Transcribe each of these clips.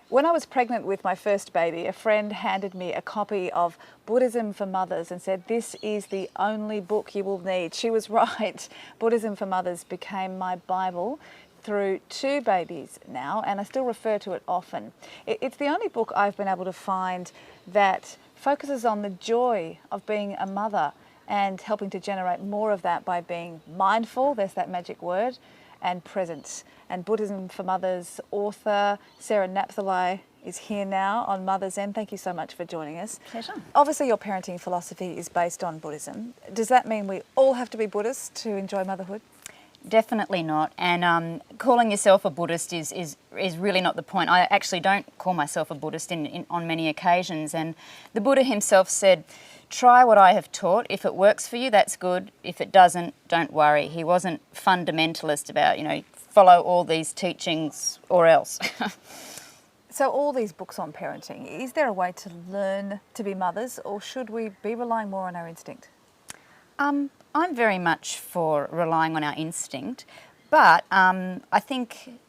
When I was pregnant with my first baby, a friend handed me a copy of Buddhism for Mothers and said, "This is the only book you will need." She was right. Buddhism for Mothers became my Bible through 2 babies now, and I still refer to it often. It's the only book I've been able to find that focuses on the joy of being a mother and helping to generate more of that by being mindful, there's that magic word, and present. And Buddhism for Mothers author Sarah Napthali is here now on Mother's End. Thank you so much for joining us. Pleasure. Obviously your parenting philosophy is based on Buddhism. Does that mean we all have to be Buddhist to enjoy motherhood? Definitely not. And calling yourself a Buddhist is really not the point. I actually don't call myself a Buddhist on many occasions. And the Buddha himself said, try what I have taught. If it works for you, that's good. If it doesn't, don't worry. He wasn't fundamentalist about, follow all these teachings or else. So all these books on parenting, is there a way to learn to be mothers, or should we be relying more on our instinct? I'm very much for relying on our instinct, but I think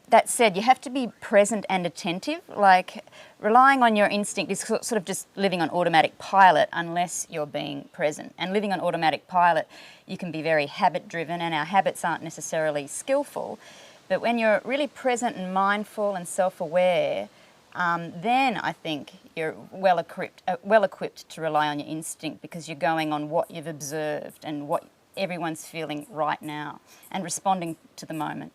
that said, you have to be present and attentive. Like, relying on your instinct is sort of just living on automatic pilot unless you're being present. And living on automatic pilot, you can be very habit-driven, and our habits aren't necessarily skillful. But when you're really present and mindful and self-aware, then I think you're well equipped to rely on your instinct, because you're going on what you've observed and what everyone's feeling right now and responding to the moment.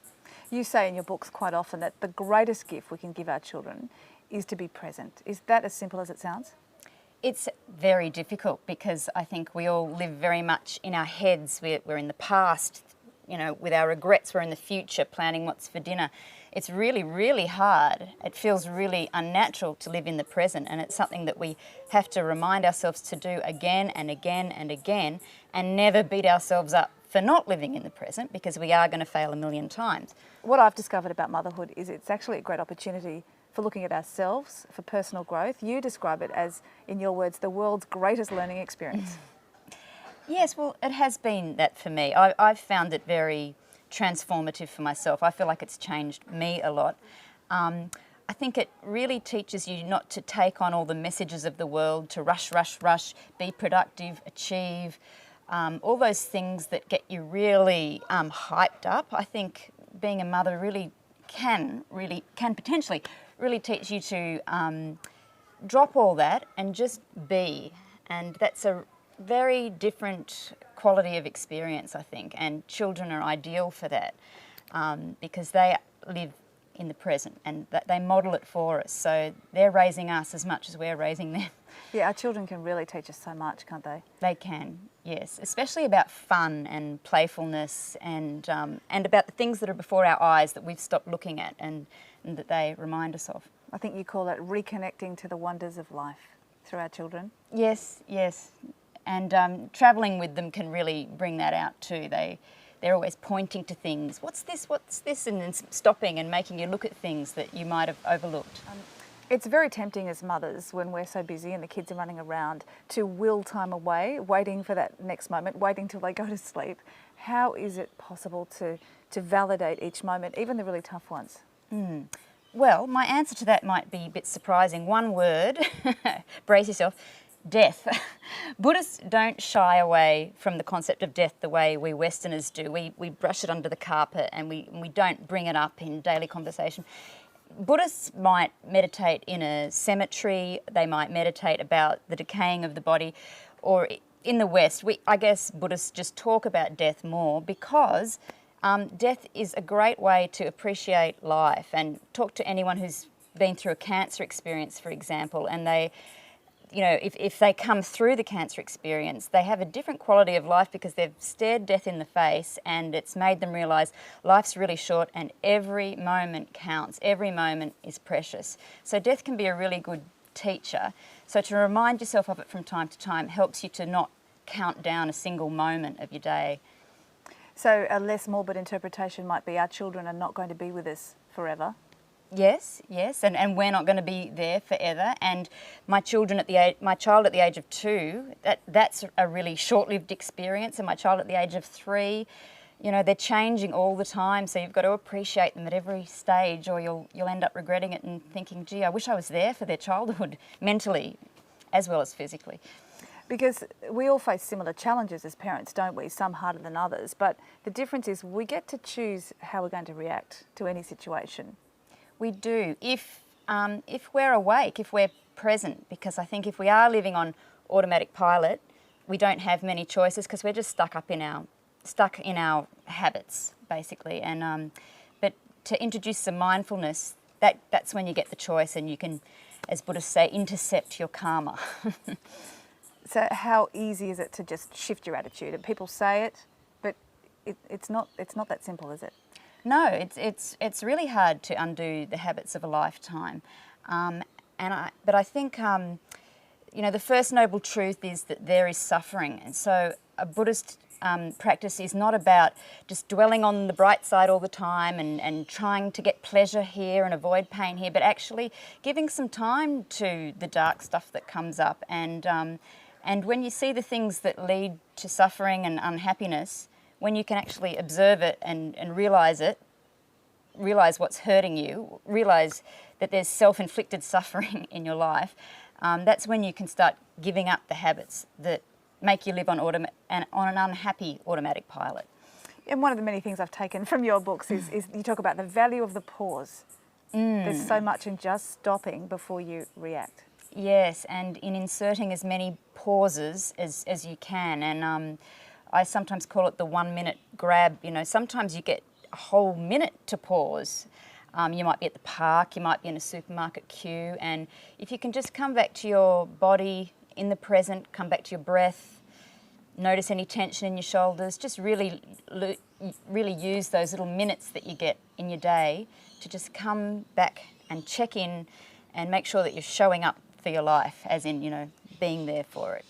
You say in your books quite often that the greatest gift we can give our children is to be present. Is that as simple as it sounds? It's very difficult, because I think we all live very much in our heads. We're in the past, with our regrets. We're in the future, planning what's for dinner. It's really, really hard. It feels really unnatural to live in the present, and it's something that we have to remind ourselves to do again and again and again, and never beat ourselves up for not living in the present, because we are going to fail a million times. What I've discovered about motherhood is it's actually a great opportunity for looking at ourselves, for personal growth. You describe it as, in your words, the world's greatest learning experience. Yes, well, it has been that for me. I've found it very transformative for myself. I feel like it's changed me a lot. I think it really teaches you not to take on all the messages of the world, to rush, be productive, achieve, all those things that get you really hyped up. I think being a mother can potentially really teach you to drop all that and just be. And that's a very different quality of experience, I think, and children are ideal for that, because they live in the present and they model it for us. So they're raising us as much as we're raising them. Yeah, our children can really teach us so much, can't they? They can, yes, especially about fun and playfulness and about the things that are before our eyes that we've stopped looking at and that they remind us of. I think you call it reconnecting to the wonders of life through our children. Yes. And travelling with them can really bring that out too. They're always pointing to things. What's this? And then stopping and making you look at things that you might have overlooked. It's very tempting as mothers, when we're so busy and the kids are running around, to will time away, waiting for that next moment, waiting till they go to sleep. How is it possible to validate each moment, even the really tough ones? Well, my answer to that might be a bit surprising. One word, brace yourself, death. Buddhists don't shy away from the concept of death the way we Westerners do. We brush it under the carpet and we don't bring it up in daily conversation. Buddhists might meditate in a cemetery, they might meditate about the decaying of the body, or in the West, I guess Buddhists just talk about death more, because death is a great way to appreciate life. And talk to anyone who's been through a cancer experience, for example, and they, if they come through the cancer experience, they have a different quality of life because they've stared death in the face, and it's made them realise life's really short and every moment counts. Every moment is precious. So death can be a really good teacher. So to remind yourself of it from time to time helps you to not count down a single moment of your day. So a less morbid interpretation might be our children are not going to be with us forever. Yes, and we're not going to be there forever. And my child at the age of 2, that's a really short-lived experience. And my child at the age of 3, you know, they're changing all the time, so you've got to appreciate them at every stage, or you'll end up regretting it and thinking, gee, I wish I was there for their childhood, mentally as well as physically. Because we all face similar challenges as parents, don't we? Some harder than others, but the difference is we get to choose how we're going to react to any situation. We do, if we're awake, if we're present, because I think if we are living on automatic pilot, we don't have many choices because we're just stuck in our habits, basically. And but to introduce some mindfulness, that's when you get the choice, and you can, as Buddhists say, intercept your karma. So how easy is it to just shift your attitude? And people say it, but it's not that simple, is it? No, it's really hard to undo the habits of a lifetime. But I think you know, the first noble truth is that there is suffering, and so a Buddhist practice is not about just dwelling on the bright side all the time and trying to get pleasure here and avoid pain here, but actually giving some time to the dark stuff that comes up. And when you see the things that lead to suffering and unhappiness, when you can actually observe it and realise what's hurting you, realise that there's self-inflicted suffering in your life, that's when you can start giving up the habits that make you live on an unhappy automatic pilot. And one of the many things I've taken from your books is you talk about the value of the pause. There's so much in just stopping before you react. Yes, and in inserting as many pauses as you can. And I sometimes call it the 1 minute grab. You know, sometimes you get a whole minute to pause. You might be at the park, you might be in a supermarket queue, and if you can just come back to your body in the present, come back to your breath, notice any tension in your shoulders, just really use those little minutes that you get in your day to just come back and check in and make sure that you're showing up for your life, as in, you know, being there for it.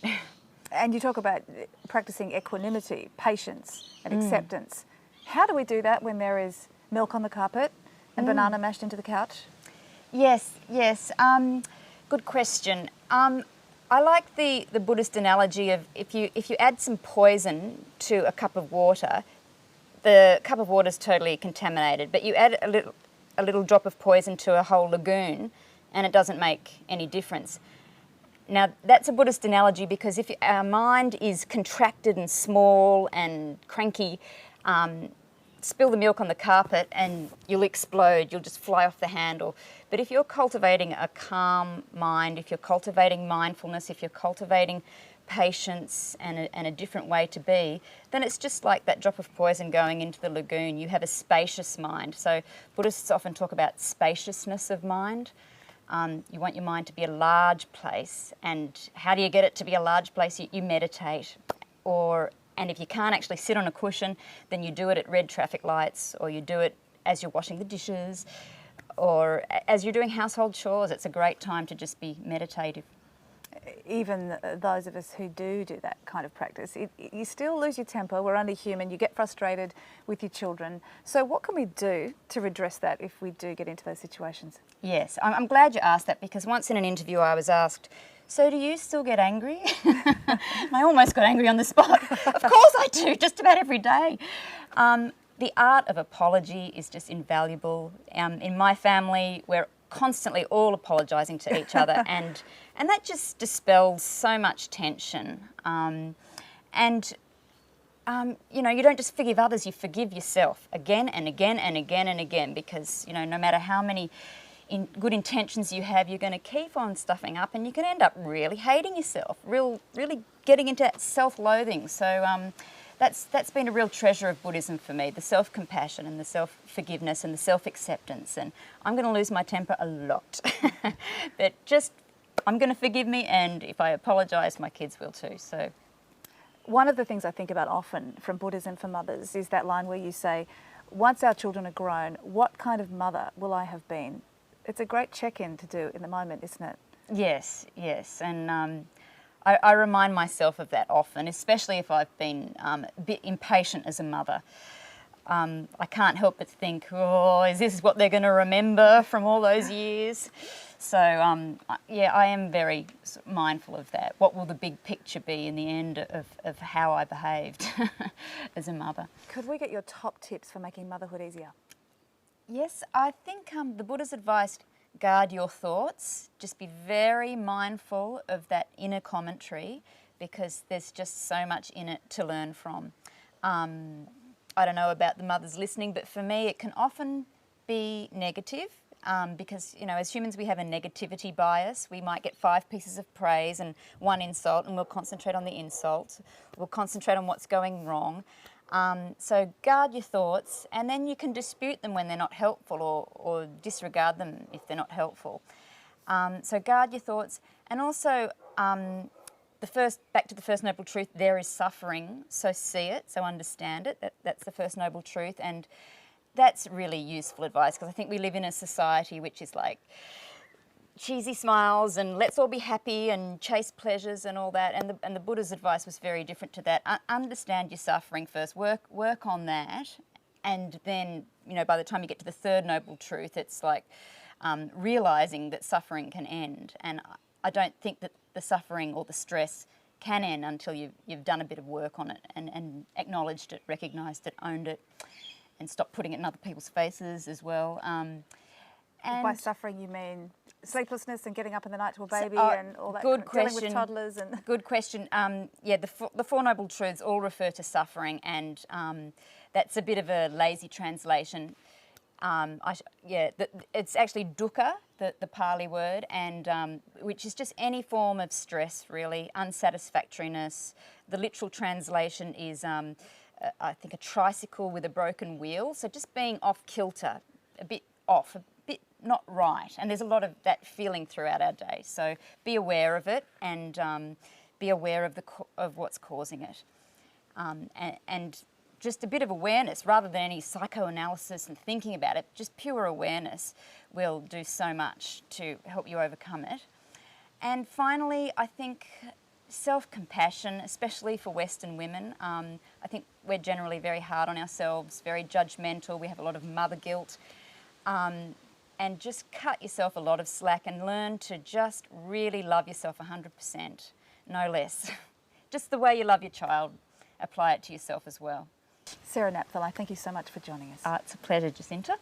And you talk about practicing equanimity, patience and acceptance. How do we do that when there is milk on the carpet and banana mashed into the couch? Yes. Good question. I like the Buddhist analogy of if you add some poison to a cup of water, the cup of water is totally contaminated, but you add a little drop of poison to a whole lagoon and it doesn't make any difference. Now, that's a Buddhist analogy because if our mind is contracted and small and cranky, spill the milk on the carpet and you'll explode, you'll just fly off the handle. But if you're cultivating a calm mind, if you're cultivating mindfulness, if you're cultivating patience and a different way to be, then it's just like that drop of poison going into the lagoon. You have a spacious mind. So Buddhists often talk about spaciousness of mind. You want your mind to be a large place, and how do you get it to be a large place? You meditate, and if you can't actually sit on a cushion, then you do it at red traffic lights, or you do it as you're washing the dishes, or as you're doing household chores. It's a great time to just be meditative. Even those of us who do that kind of practice, you still lose your temper. We're only human. You get frustrated with your children. So what can we do to redress that if we do get into those situations? Yes, I'm glad you asked that, because once in an interview I was asked, so do you still get angry? I almost got angry on the spot. Of course I do, just about every day. The art of apology is just invaluable. In my family, we're constantly all apologising to each other, and that just dispels so much tension. You know, you don't just forgive others, you forgive yourself again and again and again and again, because, you know, no matter how many good intentions you have, you're going to keep on stuffing up, and you can end up really hating yourself, really getting into self-loathing. So that's been a real treasure of Buddhism for me, the self-compassion and the self-forgiveness and the self-acceptance. And I'm going to lose my temper a lot, but just I'm going to forgive me, and if I apologise, my kids will too. So one of the things I think about often from Buddhism for Mothers is that line where you say, once our children are grown, what kind of mother will I have been? It's a great check-in to do in the moment, isn't it? Yes, and I remind myself of that often, especially if I've been a bit impatient as a mother. I can't help but think, oh, is this what they're going to remember from all those years? So, yeah, I am very mindful of that. What will the big picture be in the end of how I behaved as a mother? Could we get your top tips for making motherhood easier? Yes, I think the Buddha's advice, guard your thoughts. Just be very mindful of that inner commentary, because there's just so much in it to learn from. I don't know about the mothers listening, but for me it can often be negative. Because, you know, as humans we have a negativity bias. We might get 5 pieces of praise and 1 insult, and we'll concentrate on the insult. We'll concentrate on what's going wrong. So guard your thoughts, and then you can dispute them when they're not helpful, or disregard them if they're not helpful. So guard your thoughts, and also back to the first noble truth, there is suffering, so see it, so understand it. That's the first noble truth, and that's really useful advice, because I think we live in a society which is like cheesy smiles and let's all be happy and chase pleasures and all that. And the Buddha's advice was very different to that. Understand your suffering first, work on that, and then, you know, by the time you get to the third noble truth, it's like realising that suffering can end. And I don't think that the suffering or the stress can end until you've done a bit of work on it and acknowledged it, recognised it, owned it, and stop putting it in other people's faces as well. And by suffering you mean sleeplessness and getting up in the night to a baby and all that, good question. Dealing with toddlers and... Good question. Yeah, the Four Noble Truths all refer to suffering, and that's a bit of a lazy translation. It's actually dukkha, the Pali word, and which is just any form of stress, really, unsatisfactoriness. The literal translation is I think a tricycle with a broken wheel, so just being off kilter, a bit off, a bit not right, and there's a lot of that feeling throughout our day. So be aware of it, and be aware of what's causing it, and just a bit of awareness rather than any psychoanalysis and thinking about it. Just pure awareness will do so much to help you overcome it. And finally, I think self-compassion, especially for Western women. I think we're generally very hard on ourselves, very judgmental. We have a lot of mother guilt. And just cut yourself a lot of slack and learn to just really love yourself 100%, no less. Just the way you love your child, apply it to yourself as well. Sarah Napthali, thank you so much for joining us. It's a pleasure, Jacinta.